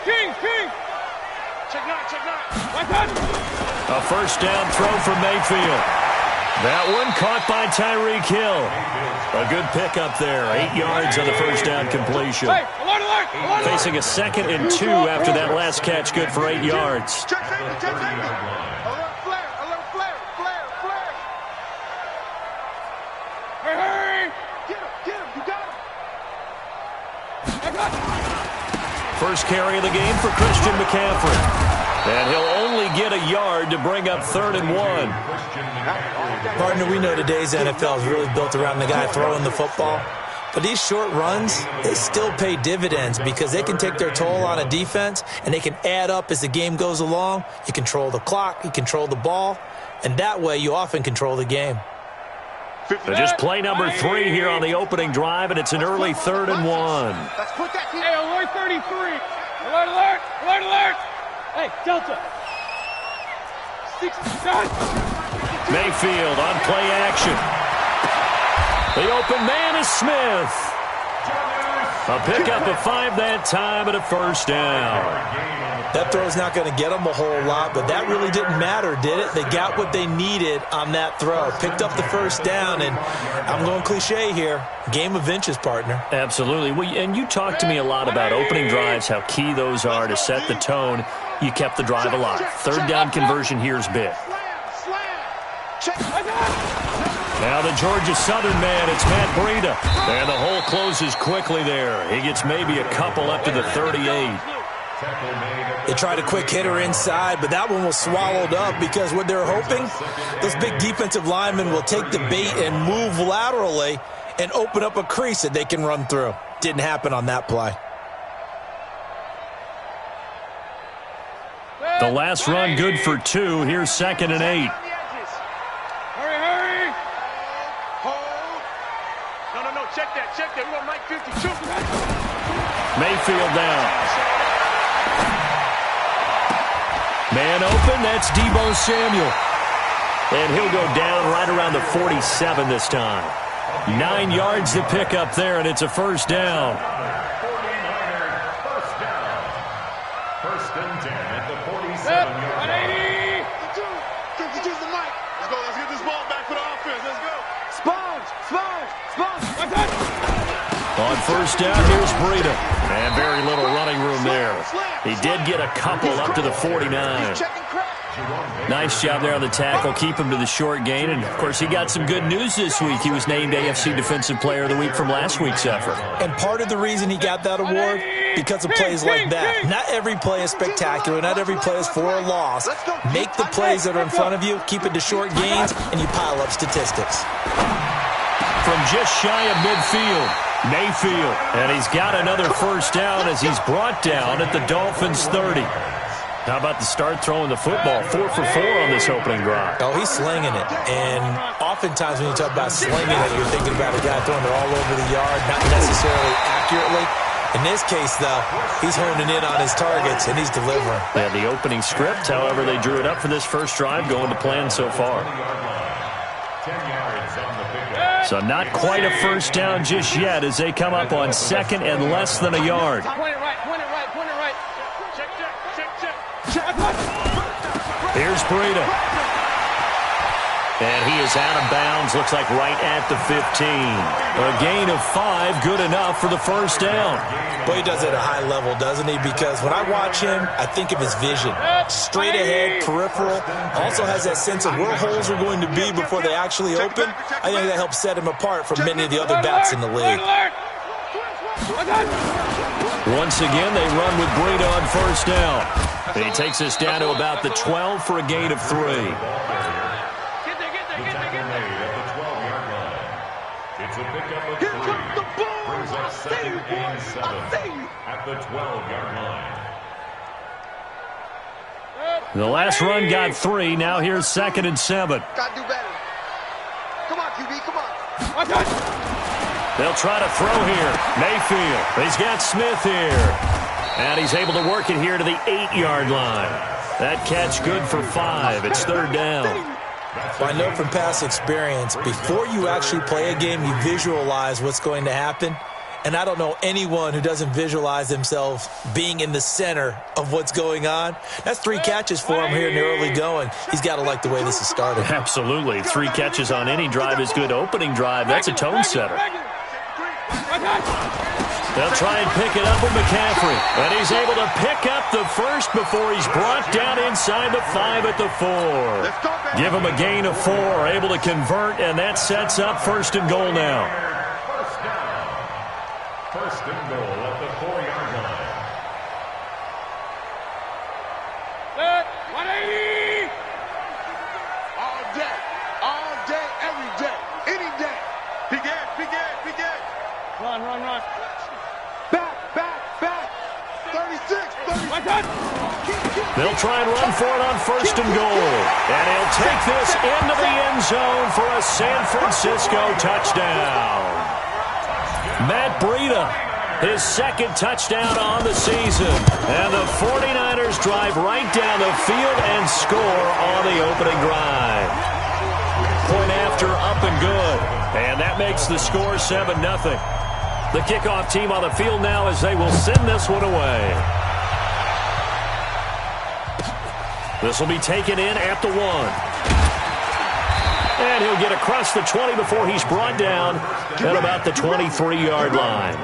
King. Check nine. A first down throw for Mayfield. That one caught by Tyreek Hill. A good pickup there. 8 yards on the first down completion. Alert. Facing a 2nd and 2 after that last catch. Good for 8 yards. Check safety. Alert flare. Hurry. Get him. You got him. First carry of the game for Christian McCaffrey. And he'll only get a yard to bring up 3rd and 1. Partner, we know today's NFL is really built around the guy throwing the football. But these short runs, they still pay dividends because they can take their toll on a defense and they can add up as the game goes along. You control the clock, you control the ball, and that way you often control the game. So just play number 3 here on the opening drive, and it's an early 3rd and 1. Hey, alert 33. Alert. Hey, Delta. 6 shots. Mayfield on play action. The open man is Smith. A pickup of 5 that time and a first down. That throw's not going to get them a whole lot, but that really didn't matter, did it? They got what they needed on that throw. Picked up the first down, and I'm going cliche here. Game of inches, partner. Absolutely. Well, and you talked to me a lot about opening drives, how key those are to set the tone. You kept the drive alive. 3rd down conversion here is big. Now the Georgia Southern man, it's Matt Breida. And the hole closes quickly there. He gets maybe a couple up to the 38. They tried a quick hitter inside, but that one was swallowed up because what they're hoping, those big defensive linemen will take the bait and move laterally and open up a crease that they can run through. Didn't happen on that play. The last run good for 2. Here's 2nd and 8. Hurry. Hold. No. Check that. We want Mike 52. Mayfield down. Man open, that's Deebo Samuel. And he'll go down right around the 47 this time. 9 yards to pick up there, and it's a first down. 1st and 10 at the 47-yard line. 52's the mic. Let's get this ball back for the offense. Let's go. Sponge. On first down, here's Breida. And very little running room there. He did get a couple up to the 49. Nice job there on the tackle. Keep him to the short gain. And, of course, he got some good news this week. He was named AFC Defensive Player of the Week from last week's effort. And part of the reason he got that award, because of plays like that. Not every play is spectacular. Not every play is for a loss. Make the plays that are in front of you, keep it to short gains, and you pile up statistics. From just shy of midfield, Mayfield. And he's got another first down as he's brought down at the Dolphins' 30. How about the start throwing the football? 4 for 4 on this opening drive. Oh, he's slinging it. And oftentimes when you talk about slinging it, you're thinking about a guy throwing it all over the yard, not necessarily accurately. In this case, though, he's honing in on his targets, and he's delivering. Yeah, the opening script, however, they drew it up for this first drive, going to plan so far. So not quite a first down just yet as they come up on 2nd and less than a yard. Point it right. Check. Here's Breida. And he is out of bounds, looks like right at the 15. A gain of 5, good enough for the first down. Boy, he does it at a high level, doesn't he? Because when I watch him, I think of his vision. Straight ahead, peripheral. Also has that sense of where holes are going to be before they actually open. I think that helps set him apart from many of the other backs in the league. Once again, they run with Breida on first down. And he takes us down to about the 12 for a gain of 3. It's a pickup of 3. Brings up 2nd and 7 at the 12-yard line. The last run got 3. Now here's 2nd and 7. Gotta do better. Come on, QB, come on. They'll try to throw here. Mayfield. He's got Smith here. And he's able to work it here to the 8-yard line. That catch good for 5. It's 3rd down. Well, I know from past experience, before you actually play a game, you visualize what's going to happen. And I don't know anyone who doesn't visualize themselves being in the center of what's going on. That's 3 catches for him here in the early going. He's got to like the way this is started. Absolutely. 3 catches on any drive is good. Opening drive, that's a tone setter. They'll try and pick it up with McCaffrey. And he's able to pick up the first before he's brought down inside the 5 at the 4. Give him a gain of 4, able to convert, and that sets up 1st and goal now. First and goal at the 4-yard line. Set, 180! All day, every day, any day. Begin. Run. Back. 36. They'll try and run for it on 1st and goal. And he'll take this into the end zone for a San Francisco touchdown. Matt Breida, his 2nd touchdown on the season. And the 49ers drive right down the field and score on the opening drive. Point after, up and good. And that makes the score 7-0. The kickoff team on the field now as they will send this one away. This will be taken in at the 1. And he'll get across the 20 before he's brought down at about the 23-yard line.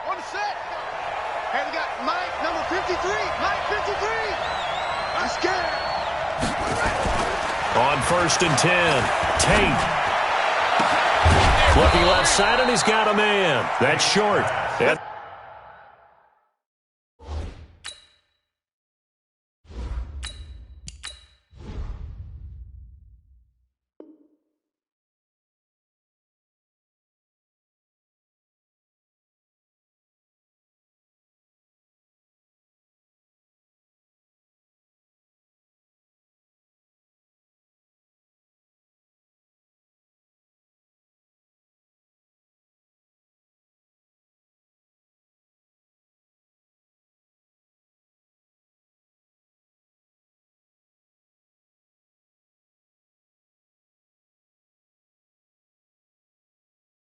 On the set. And we got Mike, number 53. Mike, 53. I'm scared. On 1st and 10, Tate. Looking left side, and he's got a man. That's short.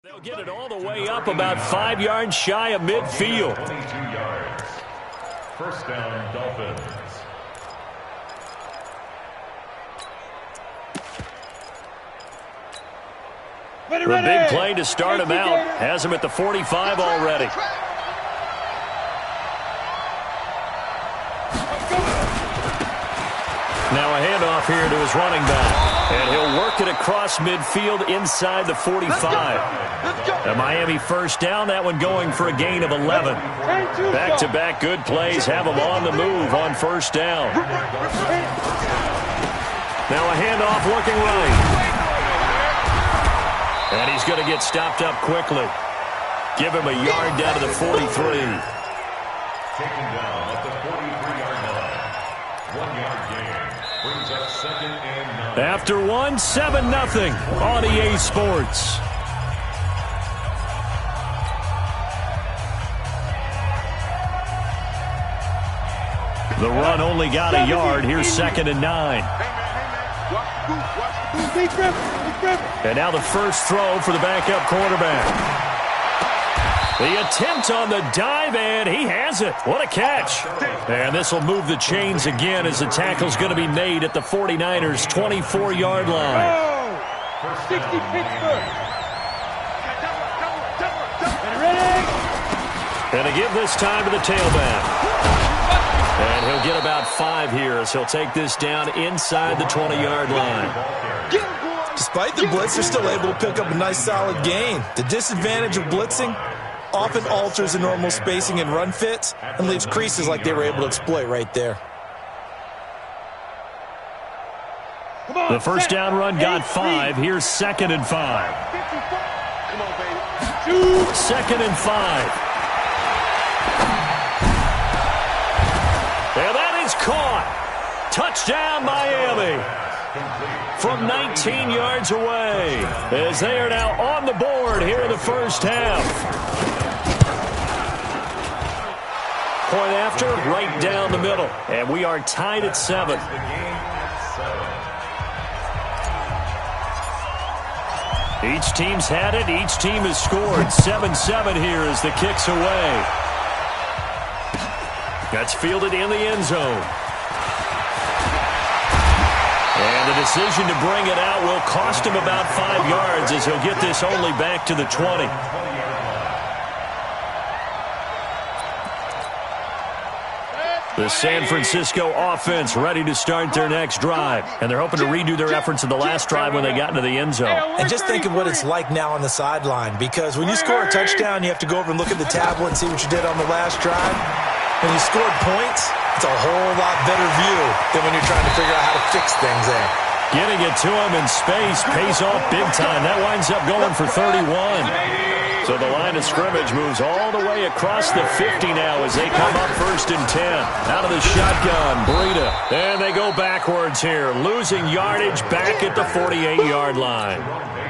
They'll get it all the way up about 5 yards shy of midfield. 22 yards. First down, Dolphins. The big play to start him out. Has him at the 45 already. Now a handoff here to his running back. And he'll work it across midfield inside the 45. A Miami 1st down, that one going for a gain of 11. Back-to-back good plays have him on the move on 1st down. Now a handoff looking right. And he's going to get stopped up quickly. Give him a yard down to the 43. Taken down at the 43-yard line. 1-yard gain. Brings up 2nd and 9. After 7-0 on EA Sports. The run only got a yard. Here's 2nd and 9. And now the first throw for the backup quarterback. The attempt on the dive, and he has it. What a catch. And this will move the chains again as the tackle's going to be made at the 49ers' 24-yard line. 60 Pittsburgh. And to give this time to the tailback. And he'll get about 5 here as he'll take this down inside the 20-yard line. Despite the blitz, they're still able to pick up a nice solid gain. The disadvantage of blitzing often alters the normal spacing and run fits and leaves creases like they were able to exploit right there. The first down run got 5. Here's 2nd and 5. Come on, baby. 2nd and 5. And that is caught. Touchdown, Miami. From 19 yards away, as they are now on the board here in the first half. Point after, right down the middle. And we are tied at 7. Each team's had it. Each team has scored. 7-7 here as the kick's away. That's fielded in the end zone. And the decision to bring it out will cost him about 5 yards as he'll get this only back to the 20. The San Francisco offense ready to start their next drive. And they're hoping to redo their efforts in the last drive when they got into the end zone. And just think of what it's like now on the sideline. Because when you score a touchdown, you have to go over and look at the tablet and see what you did on the last drive. When you scored points, it's a whole lot better view than when you're trying to figure out how to fix things there. Getting it to him in space pays off big time. That winds up going for 31. So the line of scrimmage moves all the way across the 50 now as they come up 1st and 10. Out of the shotgun, Breida. And they go backwards here, losing yardage back at the 48-yard line.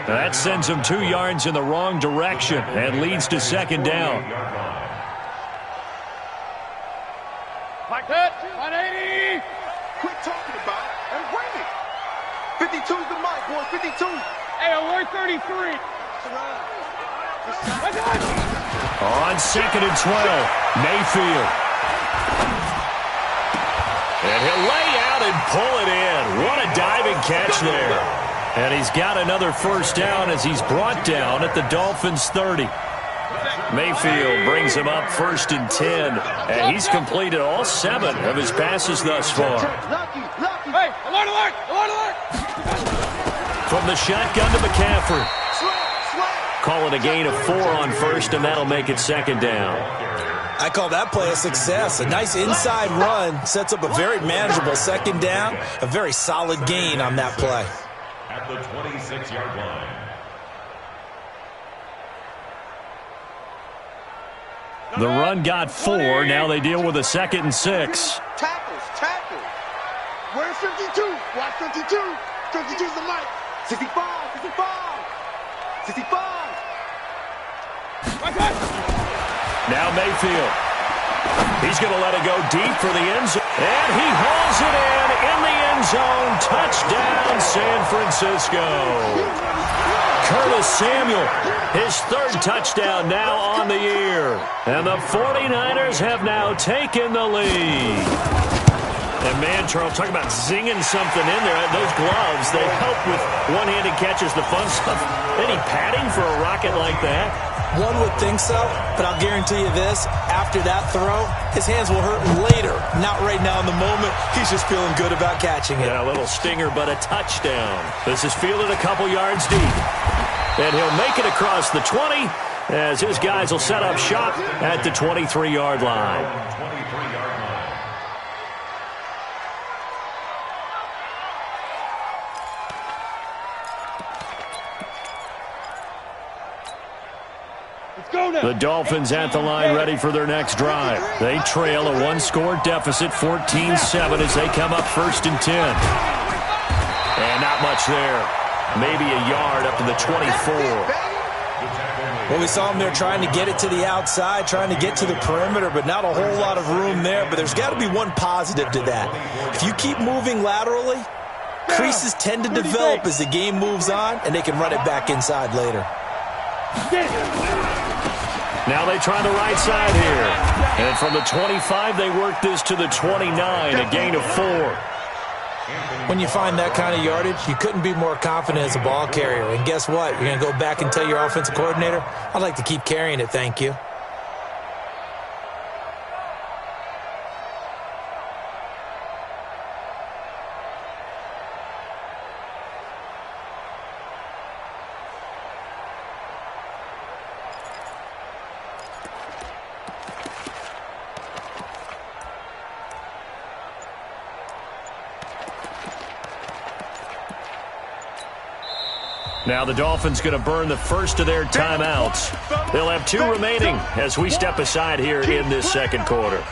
That sends them 2 yards in the wrong direction and leads to 2nd down. Like that, 180. Quit talking about it and bring it. 52's the mic, boys, 52. Hey, we're 33. On 2nd and 12, Mayfield. And he'll lay out and pull it in. What a diving catch there. And he's got another 1st down as he's brought down at the Dolphins' 30. Mayfield brings him up 1st and 10. And he's completed all 7 of his passes thus far. Hey, alert, alert, alert, alert. From the shotgun to McCaffrey. Call it a gain of 4 on 1st, and that'll make it 2nd down. I call that play a success. A nice inside run sets up a very manageable 2nd down. A very solid gain on that play. At the 26-yard line. The run got 4. Now they deal with a 2nd and 6. Tackles. Where's 52? Watch 52. 52's the mic. 65. Now Mayfield. He's going to let it go deep for the end zone. And he hauls it in the end zone. Touchdown, San Francisco. Curtis Samuel, his 3rd touchdown now on the year. And the 49ers have now taken the lead. And man, Charles, talk about zinging something in there. Those gloves, they help with one-handed catches, the fun stuff. Any padding for a rocket like that? One would think so, but I'll guarantee you this. After that throw, his hands will hurt later. Not right now in the moment. He's just feeling good about catching it. Yeah, a little stinger, but a touchdown. This is fielded a couple yards deep. And he'll make it across the 20 as his guys will set up shop at the 23-yard line. 23-yard line. The Dolphins at the line ready for their next drive. They trail a 1-score deficit, 14-7 as they come up 1st and 10. And not much there. Maybe a yard up to the 24. Well, we saw him there trying to get it to the outside, trying to get to the perimeter, but not a whole lot of room there. But there's got to be one positive to that. If you keep moving laterally, creases tend to develop as the game moves on, and they can run it back inside later. Now they try the right side here. And from the 25, they work this to the 29, a gain of 4. When you find that kind of yardage, you couldn't be more confident as a ball carrier. And guess what? You're going to go back and tell your offensive coordinator, I'd like to keep carrying it, thank you. Now the Dolphins going to burn the first of their timeouts. They'll have 2 remaining as we step aside here in this 2nd quarter.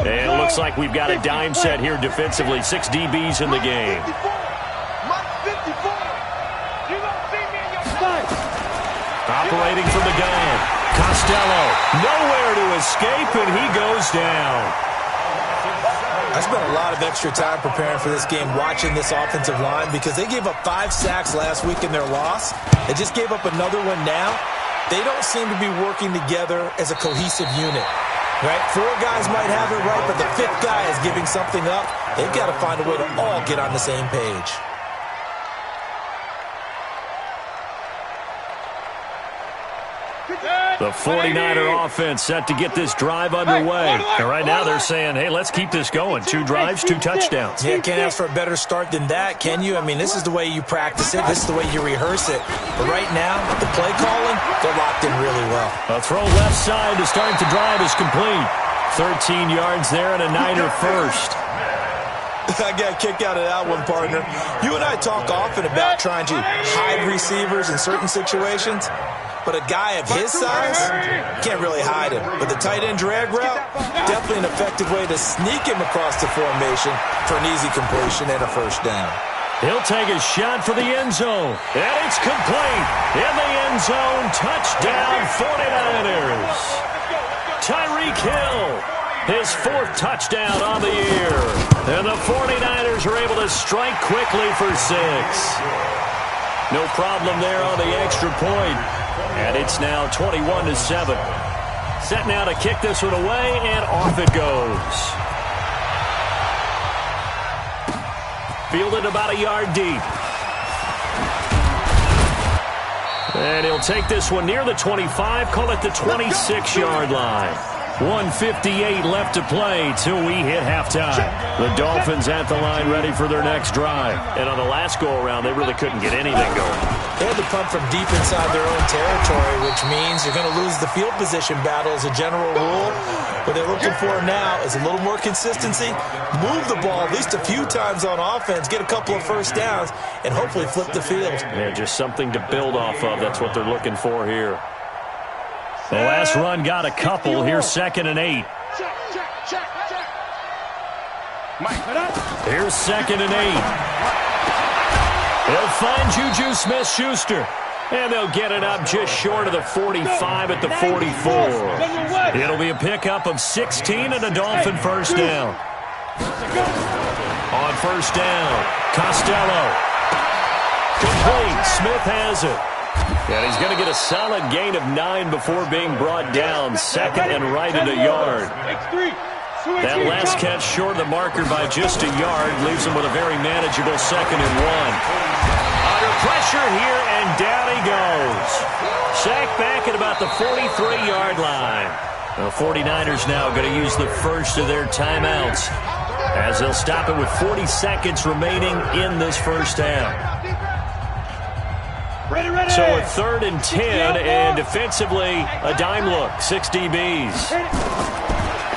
And it looks like we've got a dime set here defensively. 6 DBs in the game. Operating from the gun. Costello, nowhere to escape, and he goes down. I spent a lot of extra time preparing for this game watching this offensive line because they gave up 5 sacks last week in their loss. They just gave up another one now. They don't seem to be working together as a cohesive unit. Right? 4 guys might have it right, but the 5th guy is giving something up. They've got to find a way to all get on the same page. The 49er offense set to get this drive underway. And right now they're saying, hey, let's keep this going. 2 drives, 2 touchdowns. Yeah, can't ask for a better start than that, can you? I mean, this is the way you practice it. This is the way you rehearse it. But right now, the play calling, they're locked in really well. A throw left side to start the drive is complete. 13 yards there and a Niner first. I got a kick out of that one, partner. You and I talk often about trying to hide receivers in certain situations. But a guy of his size, can't really hide him. But the tight end drag route, definitely an effective way to sneak him across the formation for an easy completion and a first down. He'll take a shot for the end zone. And it's complete. In the end zone, touchdown 49ers. Tyreek Hill, his 4th touchdown on the year. And the 49ers are able to strike quickly for 6. No problem there on the extra point. And it's now 21-7. Set now to kick this one away, and off it goes. Fielded about a yard deep. And he'll take this one near the 25, call it the 26-yard line. 1:58 left to play till we hit halftime. The Dolphins at the line ready for their next drive. And on the last go-around, they really couldn't get anything going. They had to punt from deep inside their own territory, which means you're going to lose the field position battle as a general rule. What they're looking for now is a little more consistency, move the ball at least a few times on offense, get a couple of first downs, and hopefully flip the field. Yeah, just something to build off of. That's what they're looking for here. The last run got a couple. Here's 2nd and 8. Here's 2nd and 8. They'll find Juju Smith-Schuster. And they'll get it up just short of the 45 at the 44. It'll be a pickup of 16 and a Dolphin first down. On first down, Costello. Complete. Smith has it. And he's going to get a solid gain of 9 before being brought down. 2nd and right at a yard. That last catch short of the marker by just a yard leaves him with a very manageable 2nd and 1. Under pressure here, and down he goes. Sacked back at about the 43-yard line. The 49ers now going to use the first of their timeouts as they'll stop it with 40 seconds remaining in this first half. So a 3rd and 10, and defensively, a dime look. 6 DBs.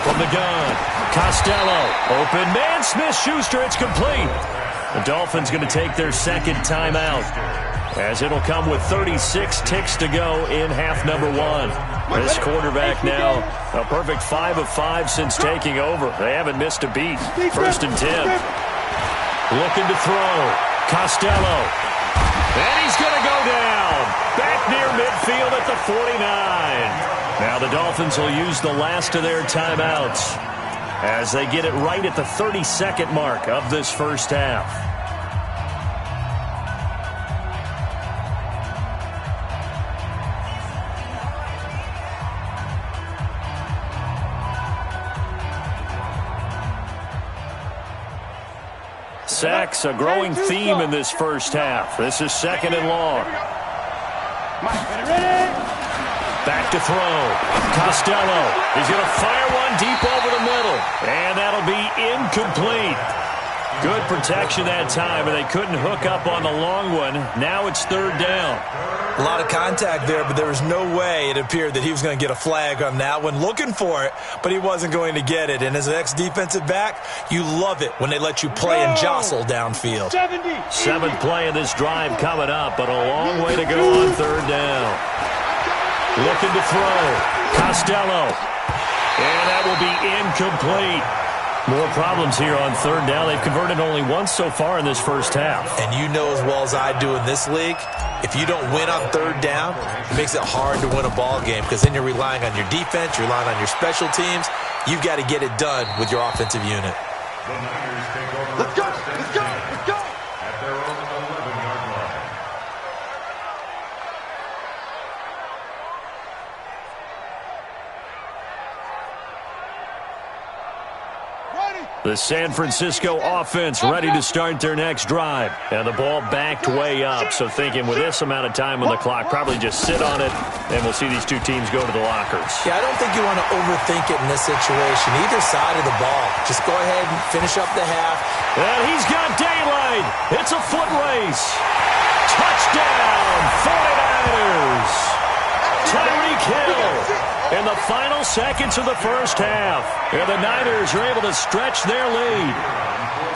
From the gun, Costello. Open man, Smith-Schuster. It's complete. The Dolphins going to take their 2nd timeout, as it'll come with 36 ticks to go in half number 1. This quarterback now, a perfect 5 of 5 since taking over. They haven't missed a beat. 1st and 10. Looking to throw. Costello. And he's going to go down. Back near midfield at the 49. Now the Dolphins will use the last of their timeouts as they get it right at the 32nd mark of this first half. Sacks, a growing theme in this first half. This is 2nd and long. Back to throw. Costello. He's going to fire one deep over the middle. And that'll be incomplete. Good protection that time, and they couldn't hook up on the long one. Now it's 3rd down. A lot of contact there, but there was no way it appeared that he was going to get a flag on that one. Looking for it, but he wasn't going to get it. And as an ex-defensive back, you love it when they let you play and jostle downfield. 7th play of this drive coming up, but a long way to go on 3rd down. Looking to throw. Costello. And that will be incomplete. More problems here on third down. They've converted only once so far in this first half. And you know as well as I do in this league, if you don't win on third down, it makes it hard to win a ball game because then you're relying on your defense, you're relying on your special teams. You've got to get it done with your offensive unit. The Niners take over. Let's go, let's go, let's go. At their own 11-yard line. The San Francisco offense ready to start their next drive. And the ball backed way up. So thinking with this amount of time on the clock, probably just sit on it, and we'll see these two teams go to the lockers. Yeah, I don't think you want to overthink it in this situation. Either side of the ball. Just go ahead and finish up the half. And he's got daylight. It's a foot race. Touchdown, 49ers. Tyreek Hill in the final seconds of the first half. And the Niners are able to stretch their lead.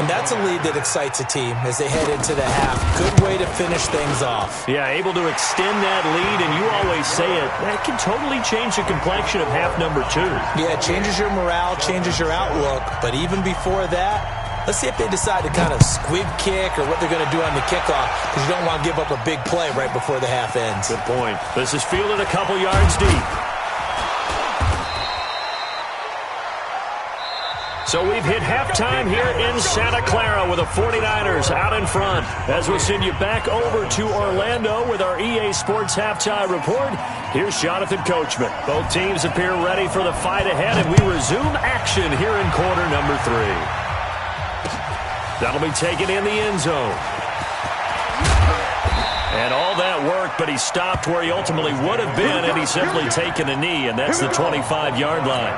And that's a lead that excites a team as they head into the half. Good way to finish things off. Yeah, able to extend that lead, and you always say it, that can totally change the complexion of half number 2. Yeah, it changes your morale, changes your outlook. But even before that, let's see if they decide to kind of squib kick or what they're going to do on the kickoff, because you don't want to give up a big play right before the half ends. Good point. This is fielded a couple yards deep. So we've hit halftime here in Santa Clara with the 49ers out in front. As we send you back over to Orlando with our EA Sports Halftime Report, here's Jonathan Coachman. Both teams appear ready for the fight ahead, and we resume action here in quarter number 3. That'll be taken in the end zone. And all that work, but he stopped where he ultimately would have been, and he's simply taken a knee, and that's the 25-yard line.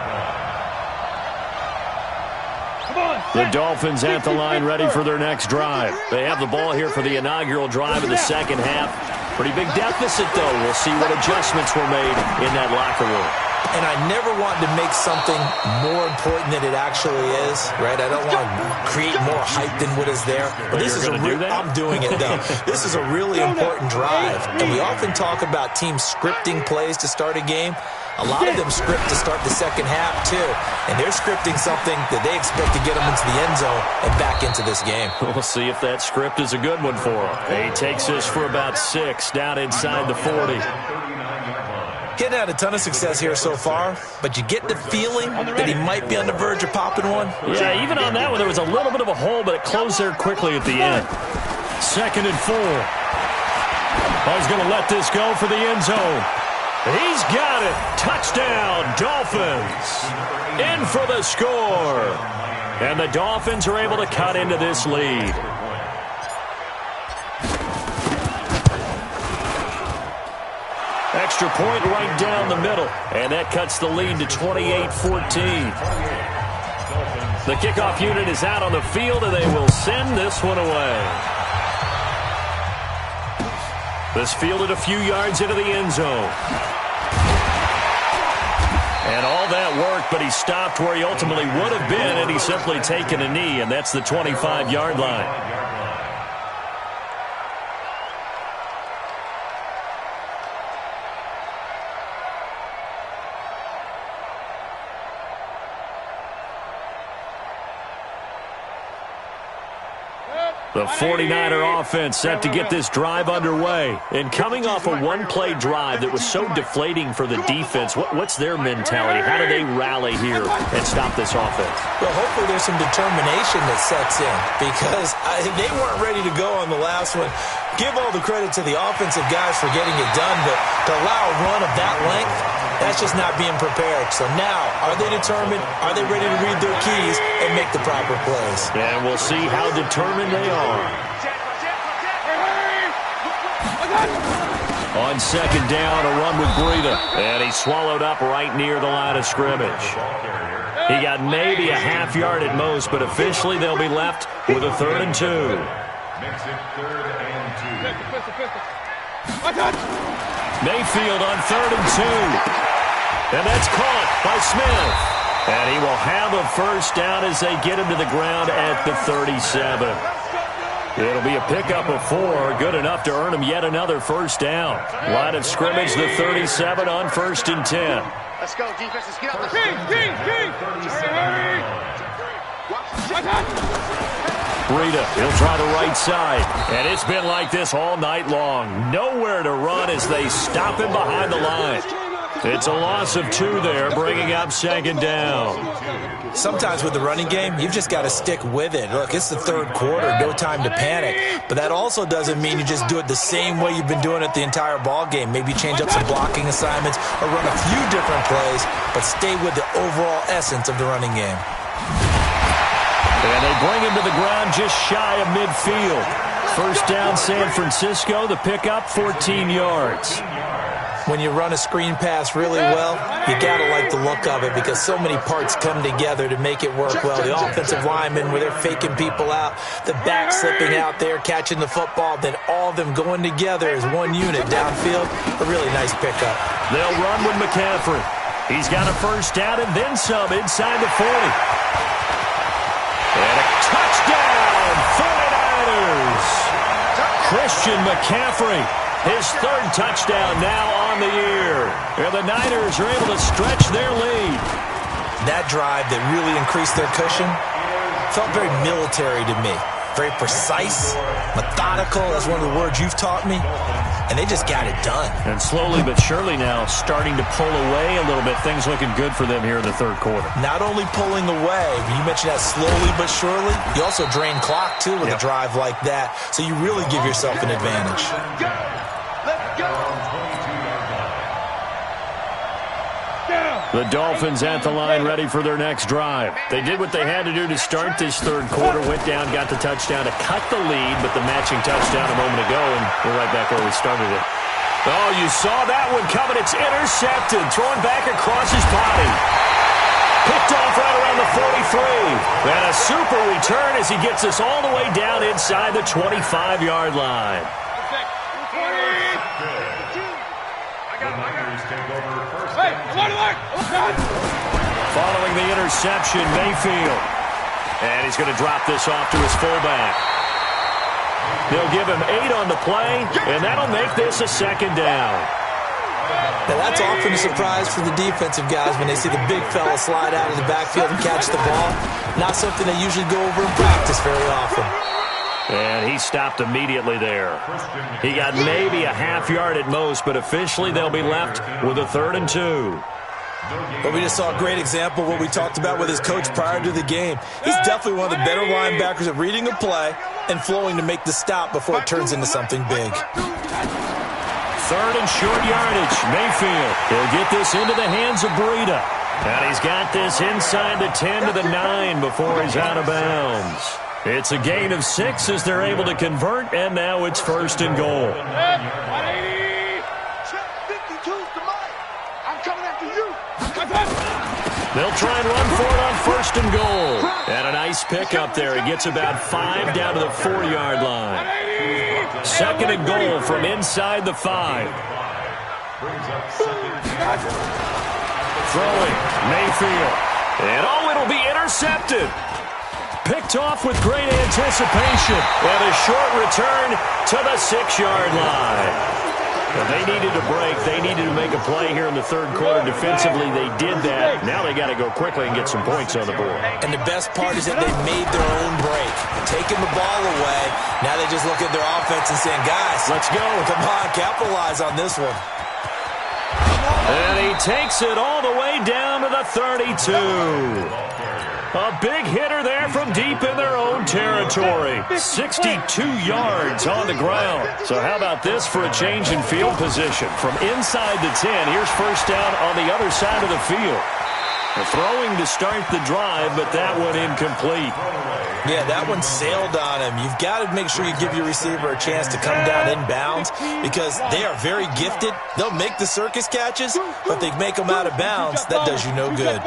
The Dolphins at the line ready for their next drive. They have the ball here for the inaugural drive of the second half. Pretty big deficit, though. We'll see what adjustments were made in that locker room. And I never want to make something more important than it actually is, right? I don't want to create more hype than what is there. But this is I'm doing it, though. This is a really important drive. And we often talk about teams scripting plays to start a game. A lot of them script to start the second half, too. And they're scripting something that they expect to get them into the end zone and back into this game. We'll see if that script is a good one for him. He takes this for about 6 down inside the 40. Getting had a ton of success here so far, but you get the feeling that he might be on the verge of popping one. Yeah, even on that one, there was a little bit of a hole, but it closed there quickly at the end. 2nd and 4. He's going to let this go for the end zone. He's got it. Touchdown, Dolphins. In for the score. And the Dolphins are able to cut into this lead. Extra point right down the middle. And that cuts the lead to 28-14. The kickoff unit is out on the field, and they will send this one away. This fielded a few yards into the end zone. And all that work, but he stopped where he ultimately would have been, and he's simply taken a knee, and that's the 25-yard line. The 49er offense set to get this drive underway. And coming off a one-play drive that was so deflating for the defense, what's their mentality? How do they rally here and stop this offense? Well, hopefully there's some determination that sets in because they weren't ready to go on the last one. Give all the credit to the offensive guys for getting it done, but to allow a run of that length, that's just not being prepared. So now, are they determined? Are they ready to read their keys and make the proper plays? And we'll see how determined they are. On 2nd down, a run with Breida. And he swallowed up right near the line of scrimmage. He got maybe a half yard at most, but officially they'll be left with a 3rd and 2. Makes it 3rd and 2. Mayfield on 3rd and 2. And that's caught by Smith. And he will have a first down as they get him to the ground at the 37. It'll be a pickup of 4, good enough to earn him yet another first down. Line of scrimmage, the 37 on 1st and 10. Let's go, defense. Let's get out the field. Breida, he'll try the right side. And it's been like this all night long. Nowhere to run as they stop him behind the line. It's a loss of 2 there, bringing up second down. Sometimes with the running game, you've just got to stick with it. Look, it's the third quarter, no time to panic. But that also doesn't mean you just do it the same way you've been doing it the entire ball game. Maybe change up some blocking assignments or run a few different plays, but stay with the overall essence of the running game. And they bring him to the ground just shy of midfield. First down, San Francisco. The pickup, 14 yards. When you run a screen pass really well, you got to like the look of it because so many parts come together to make it work well. The offensive linemen, where they're faking people out, the back slipping out there, catching the football, then all of them going together as one unit downfield. A really nice pickup. They'll run with McCaffrey. He's got a first down and then some inside the 40. And a touchdown, 49ers. Christian McCaffrey, his 3rd touchdown now on the year. And the Niners are able to stretch their lead. That drive that really increased their cushion felt very military to me. Very precise, methodical. That's one of the words you've taught me. And they just got it done. And slowly but surely now starting to pull away a little bit. Things looking good for them here in the third quarter. Not only pulling away, but you mentioned that slowly but surely. You also drain clock, too, with a drive like that. So you really give yourself an advantage. Let's go. The Dolphins at the line ready for their next drive. They did what they had to do to start this third quarter, went down, got the touchdown to cut the lead, but the matching touchdown a moment ago, and we're right back where we started it. Oh, you saw that one coming. It's intercepted, thrown back across his body. Picked off right around the 43. And a super return as he gets us all the way down inside the 25-yard line. Following the interception, Mayfield. And he's going to drop this off to his fullback. They'll give him 8 on the play, and that'll make this a second down. Now that's often a surprise for the defensive guys when they see the big fella slide out of the backfield and catch the ball. Not something they usually go over in practice very often. And he stopped immediately there. He got maybe a half yard at most, but officially they'll be left with a 3rd and 2. But we just saw a great example of what we talked about with his coach prior to the game. He's definitely one of the better linebackers at reading a play and flowing to make the stop before it turns into something big. 3rd and short yardage. Mayfield, he'll get this into the hands of Breida. And he's got this inside the 10 to the 9 before he's out of bounds. It's a gain of 6 as they're able to convert, and now it's 1st and goal. 52's the mic. I'm coming after you. They'll try and run for it on 1st and goal. And a nice pick up there. He gets about 5 down to the 4-yard line. 2nd and goal from inside the 5. Throwing, Mayfield. And it'll be intercepted. Picked off with great anticipation. And a short return to the 6-yard line. Well, they needed a break. They needed to make a play here in the third quarter. Defensively, they did that. Now they got to go quickly and get some points on the board. And the best part is that they made their own break. Taking the ball away. Now they just look at their offense and saying, guys, let's go. Come on, capitalize on this one. And he takes it all the way down to the 32. A big hitter there from deep in their own territory. 62 yards on the ground. So how about this for a change in field position? From inside the 10, here's first down on the other side of the field. The throwing to start the drive, but that one incomplete. Yeah, that one sailed on him. You've got to make sure you give your receiver a chance to come down inbounds because they are very gifted. They'll make the circus catches, but they make them out of bounds. That does you no good.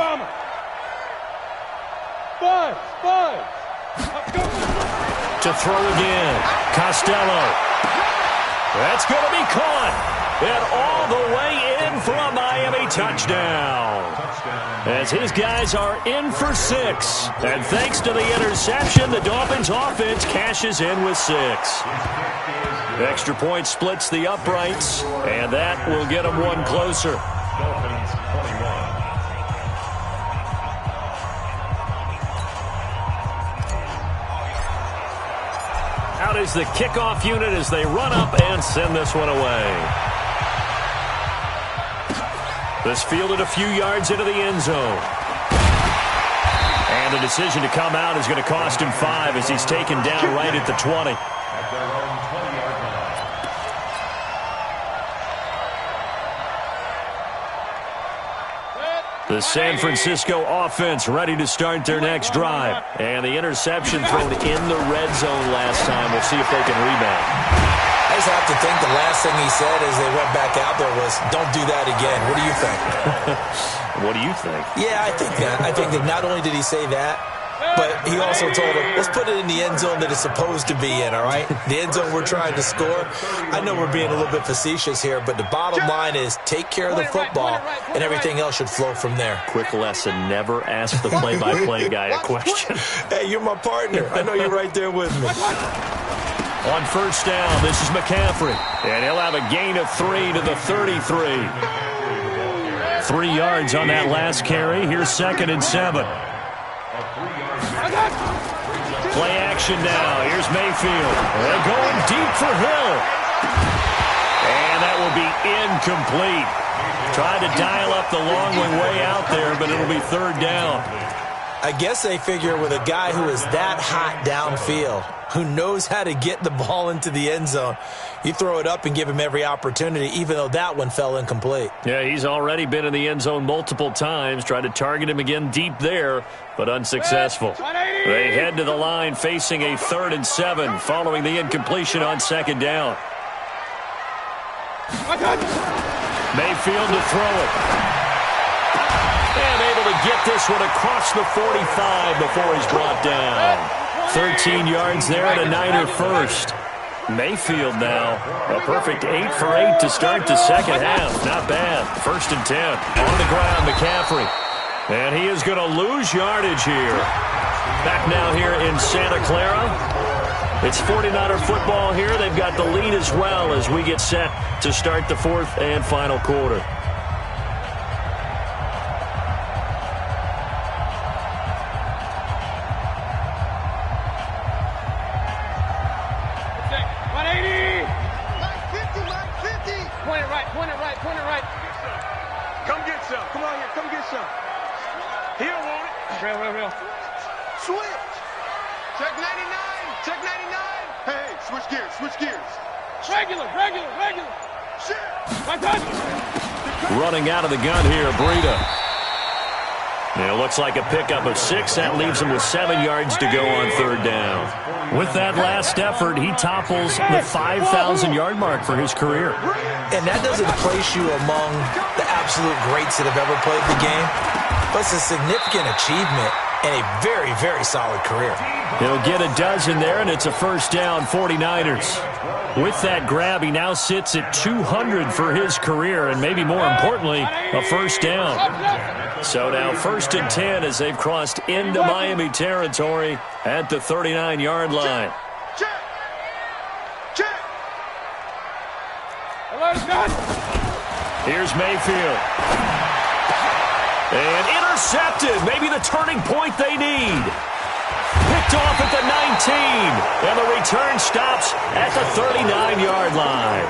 To throw again. Costello. That's going to be caught. And all the way in for a Miami touchdown. As his guys are in for 6. And thanks to the interception, the Dolphins offense cashes in with 6. Extra point splits the uprights, and that will get them one closer. Dolphins 21. out is the kickoff unit as they run up and send this one away. This fielded a few yards into the end zone. And the decision to come out is going to cost him 5 as he's taken down right at the 20. At their own 20-yard line. The San Francisco offense ready to start their next drive. And the interception thrown in the red zone last time. We'll see if they can rebound. I just have to think the last thing he said as they went back out there was, don't do that again. What do you think? What do you think? Yeah, I think that. I think that not only did he say that, but he also told him, let's put it in the end zone that it's supposed to be in, all right? The end zone we're trying to score. I know we're being a little bit facetious here, but the bottom line is take care of the football, and everything else should flow from there. Quick lesson, never ask the play-by-play guy a question. Hey, you're my partner. I know you're right there with me. On first down, this is McCaffrey. And he'll have a gain of 3 to the 33. 3 yards on that last carry. Here's 2nd and 7. Play action now. Here's Mayfield. They're going deep for Hill. And that will be incomplete. Tried to dial up the long one way out there, but it'll be 3rd down. I guess they figure with a guy who is that hot downfield, who knows how to get the ball into the end zone, you throw it up and give him every opportunity, even though that one fell incomplete. Yeah, he's already been in the end zone multiple times. Tried to target him again deep there, but unsuccessful. They head to the line facing a 3rd and 7 following the incompletion on 2nd down. Mayfield to throw it. And able to get this one across the 45 before he's brought down. 13 yards there and a Niner first. Mayfield now, a perfect 8 for 8 to start the second half. Not bad. 1st and 10. On the ground, McCaffrey. And he is going to lose yardage here. Back now here in Santa Clara. It's 49er football here. They've got the lead as well as we get set to start the 4th and final quarter. Real. Switch. Check 99. Check 99. Hey, switch gears. Regular. Shit. Running out of the gun here, Breida. And it looks like a pickup of 6. That leaves him with 7 yards to go on 3rd down. With that last effort, he topples the 5,000-yard mark for his career. And that doesn't place you among the absolute greats that have ever played the game. But it's a significant achievement and a very, very solid career. He'll get a dozen there, and it's a 1st down, 49ers. With that grab, he now sits at 200 for his career, and maybe more importantly, a 1st down. So now 1st and 10 as they've crossed into Miami territory at the 39-yard line. Here's Mayfield. And intercepted. Maybe the turning point they need. Picked off at the 19. And the return stops at the 39-yard line.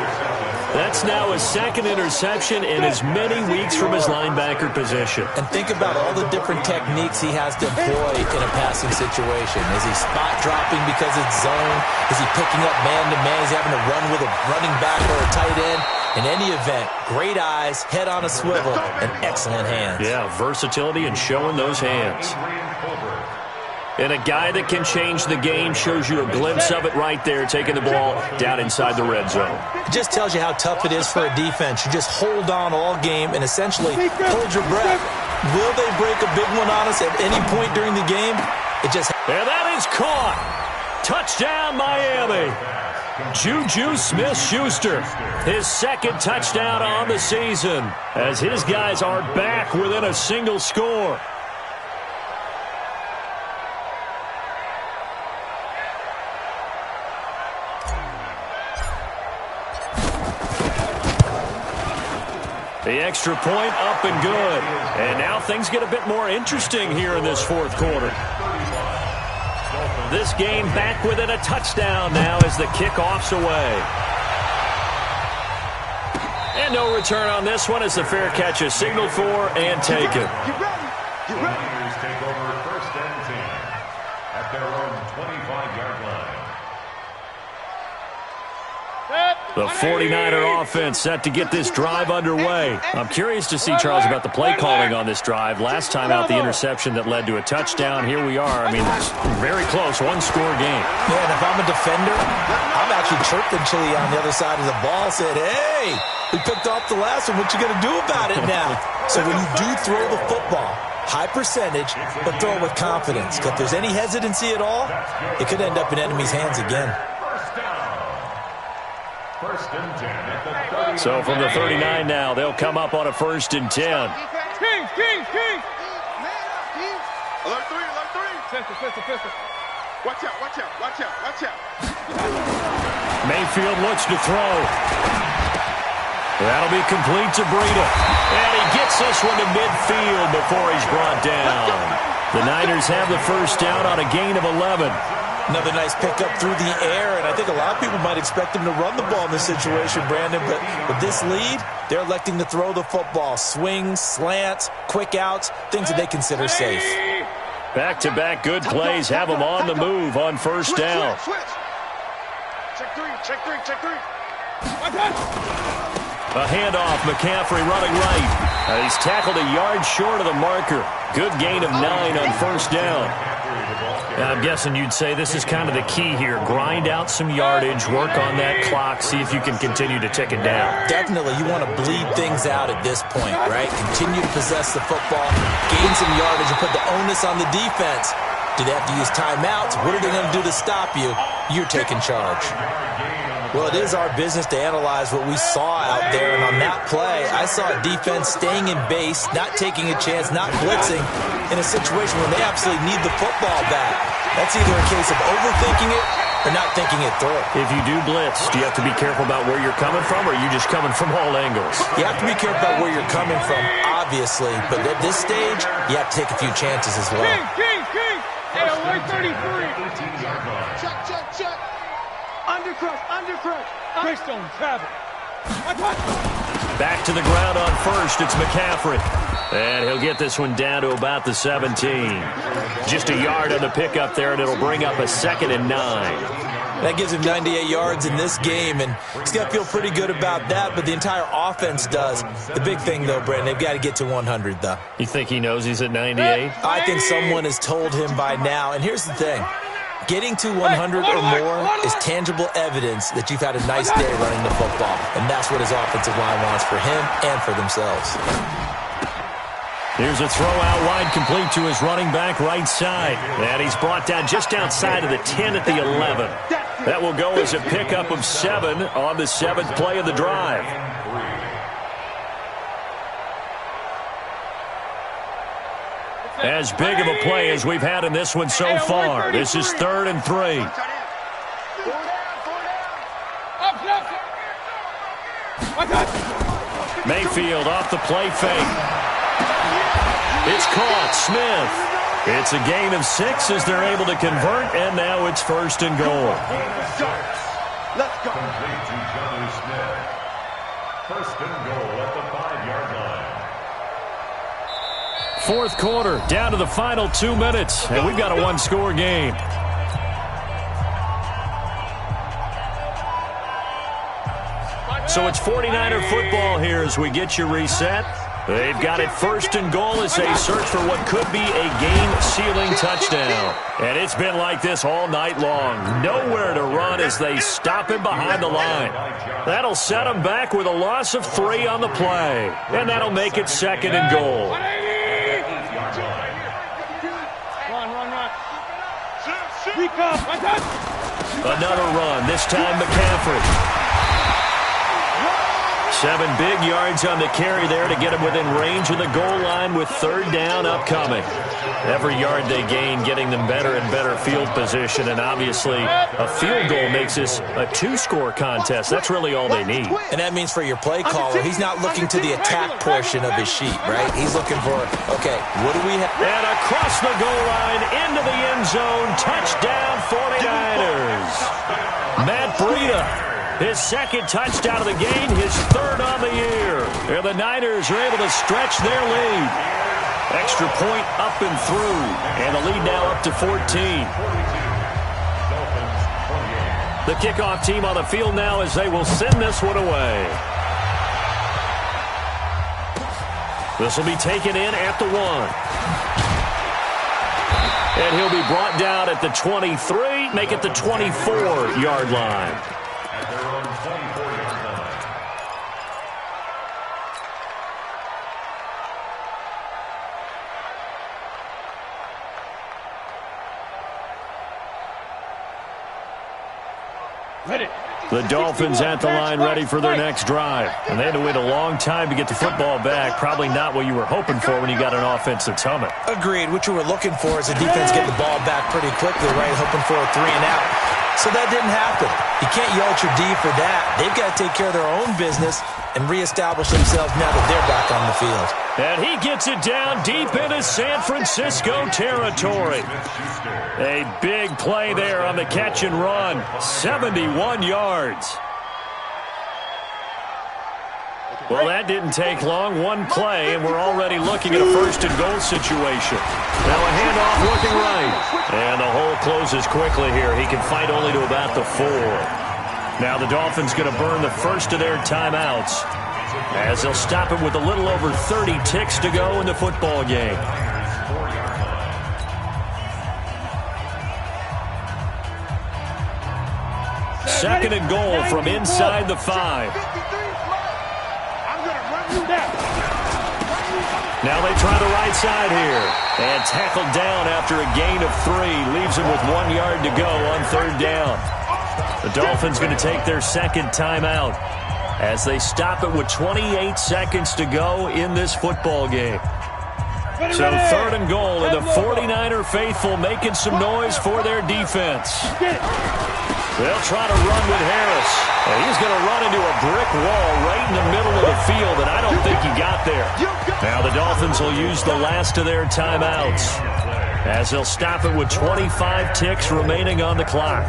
That's now his 2nd interception in as many weeks from his linebacker position. And think about all the different techniques he has to employ in a passing situation. Is he spot dropping because it's zone? Is he picking up man-to-man? Is he having to run with a running back or a tight end? In any event, great eyes, head on a swivel, and excellent hands. Yeah, versatility and showing those hands. And a guy that can change the game shows you a glimpse of it right there, taking the ball down inside the red zone. It just tells you how tough it is for a defense. You just hold on all game and essentially hold your breath. Will they break a big one on us at any point during the game? And that is caught. Touchdown, Miami. Juju Smith-Schuster, his 2nd touchdown on the season, as his guys are back within a single score. The extra point up and good. And now things get a bit more interesting here in this 4th quarter. This game back within a touchdown now as the kickoff's away. And no return on this one as the fair catch is signaled for and taken. Get ready. The Niners take over 1st and 10 at their own 25-yard line. The 49er offense set to get this drive underway. I'm curious to see, Charles, about the play calling on this drive. Last time out, the interception that led to a touchdown. Here we are. I mean, it's very close, one-score game. Yeah, and if I'm a defender, I'm actually chirping Chili on the other side of the ball, said, hey, we picked off the last one. What you going to do about it now? So when you do throw the football, high percentage, but throw it with confidence. Because if there's any hesitancy at all, it could end up in enemy's hands again. So from the 39 now, they'll come up on a 1st and 10. Alert 3. Pistol. Watch out. Mayfield looks to throw. That'll be complete to Breida. And he gets this one to midfield before he's brought down. The Niners have the 1st down on a gain of 11. Another nice pickup through the air, and I think a lot of people might expect him to run the ball in this situation, Brandon, but with this lead, they're electing to throw the football. Swings, slants, quick outs, things that they consider safe. Back-to-back good plays have them on the move on 1st down. Check three. A handoff, McCaffrey running right. He's tackled a yard short of the marker. Good gain of 9 on 1st down. I'm guessing you'd say this is kind of the key here. Grind out some yardage, work on that clock, see if you can continue to tick it down. Definitely, you want to bleed things out at this point, right? Continue to possess the football, gain some yardage, and put the onus on the defense. Do they have to use timeouts? What are they going to do to stop you? You're taking charge. Well, it is our business to analyze what we saw out there, and on that play, I saw a defense staying in base, not taking a chance, not blitzing, in a situation where they absolutely need the football back. That's either a case of overthinking it or not thinking it through. If you do blitz, do you have to be careful about where you're coming from, or are you just coming from all angles? You have to be careful about where you're coming from, obviously, but at this stage, you have to take a few chances as well. King. Hey, alert 33. Check. Undercrush. Greystone, travel. Back to the ground on 1st, it's McCaffrey. And he'll get this one down to about the 17. Just a yard on the pickup there, and it'll bring up a 2nd and 9. That gives him 98 yards in this game, and he's got to feel pretty good about that, but the entire offense does. The big thing, though, Brandon, they've got to get to 100, though. You think he knows he's at 98? I think someone has told him by now, and here's the thing. Getting to 100 or more is tangible evidence that you've had a nice day running the football, and that's what his offensive line wants for him and for themselves. Here's a throw out wide, complete to his running back right side. And he's brought down just outside of the 10 at the 11. That will go as a pickup of 7 on the 7th play of the drive. As big of a play as we've had in this one so far. This is 3rd and 3. Mayfield off the play fake. It's caught. Smith. It's a gain of 6 as they're able to convert, and now it's 1st and goal. Let's go. Complete to Johnny Smith. 1st and goal at the 5-yard line. 4th quarter, down to the final 2 minutes, and we've got a one-score game. So it's 49er football here as we get you reset. They've got it 1st and goal as they search for what could be a game-sealing touchdown. And it's been like this all night long. Nowhere to run as they stop him behind the line. That'll set him back with a loss of 3 on the play. And that'll make it 2nd and goal. Run. Another run, this time McCaffrey. 7 big yards on the carry there to get him within range of the goal line with 3rd down upcoming. Every yard they gain getting them better and better field position, and obviously a field goal makes this a 2-score contest. That's really all they need. And that means for your play caller, he's not looking to the attack portion of his sheet, right? He's looking for, okay, what do we have? And across the goal line, into the end zone, touchdown 49ers. Matt Breida, his 2nd touchdown of the game, his 3rd on the year. And the Niners are able to stretch their lead. Extra point up and through, and the lead now up to 14. The kickoff team on the field now as they will send this one away. This will be taken in at the 1. And he'll be brought down at the 23, make it the 24-yard line. At their own 24-yard line. The Dolphins at the line ready for their next drive. And they had to wait a long time to get the football back. Probably not what you were hoping for when you got an offense that's humming. Agreed. What you were looking for is the defense getting the ball back pretty quickly, right? Hoping for a 3 and out. So that didn't happen. You can't yell at your D for that. They've got to take care of their own business and reestablish themselves now that they're back on the field. And he gets it down deep into San Francisco territory. A big play there on the catch and run. 71 yards. Well, that didn't take long. One play, and we're already looking at a 1st and goal situation. Now a handoff looking right. And the hole closes quickly here. He can fight only to about the 4. Now the Dolphins going to burn the first of their timeouts as they'll stop it with a little over 30 ticks to go in the football game. Second and goal from inside the 5. Now they try the right side here. And tackled down after a gain of 3. Leaves him with 1 yard to go on 3rd down. The Dolphins going to take their 2nd timeout as they stop it with 28 seconds to go in this football game. So 3rd and goal, and the 49er faithful making some noise for their defense. They'll try to run with Harris. And he's going to run into a brick wall right in the middle of the field, and I don't think he got there. Now the Dolphins will use the last of their timeouts as they'll stop it with 25 ticks remaining on the clock.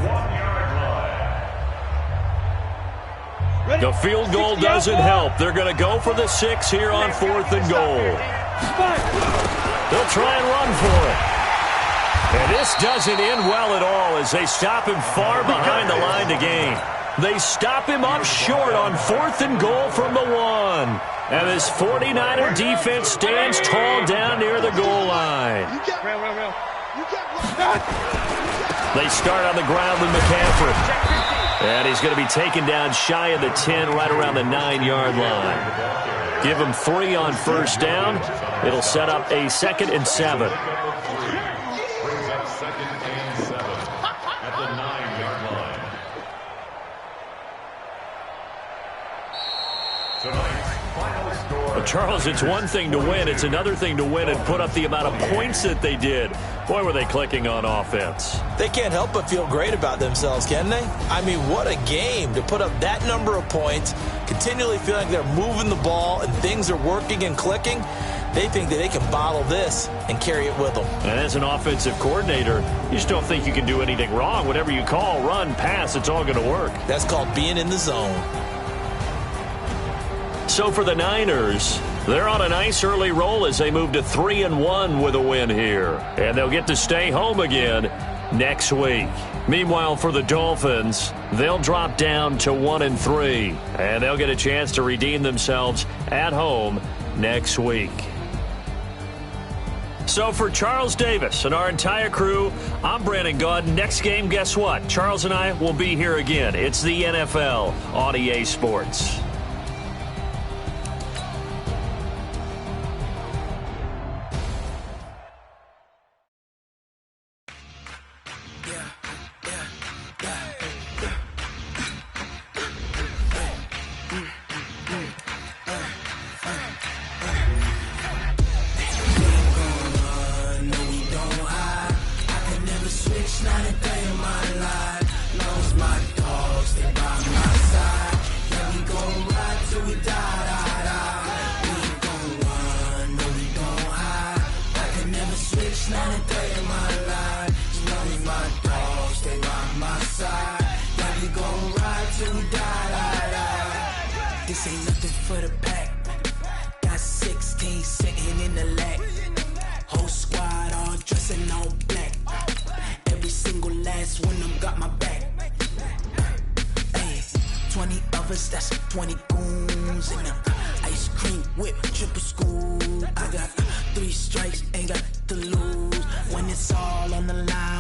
The field goal doesn't help. They're going to go for the 6 here on 4th and goal. They'll try and run for it. And this doesn't end well at all as they stop him far behind the line to gain. They stop him up short on 4th and goal from the 1. And this 49er defense stands tall down near the goal line. They start on the ground with McCaffrey. And he's going to be taken down shy of the 10, right around the 9-yard line. Give him 3 on 1st down. It'll set up a 2nd and 7. Brings up 2nd and 7 at the 9-yard line. Tonight's final score. Well, Charles, it's one thing to win. It's another thing to win and put up the amount of points that they did. Boy, were they clicking on offense. They can't help but feel great about themselves, can they? I mean, what a game to put up that number of points, continually feeling like they're moving the ball and things are working and clicking. They think that they can bottle this and carry it with them. And as an offensive coordinator, you just don't think you can do anything wrong. Whatever you call, run, pass, it's all going to work. That's called being in the zone. So for the Niners, they're on a nice early roll as they move to 3-1 with a win here. And they'll get to stay home again next week. Meanwhile, for the Dolphins, they'll drop down to 1-3. And they'll get a chance to redeem themselves at home next week. So for Charles Davis and our entire crew, I'm Brandon Gaudin. Next game, guess what? Charles and I will be here again. It's the NFL on EA Sports. This ain't nothing for the pack. Got 16 sitting in the lag. Whole squad all dressing all black. Every single last one of them got my back. Hey, 20 of us, that's 20 goons in them. Ice cream whip, triple scoop. I got 3 strikes, ain't got to lose. When it's all on the line,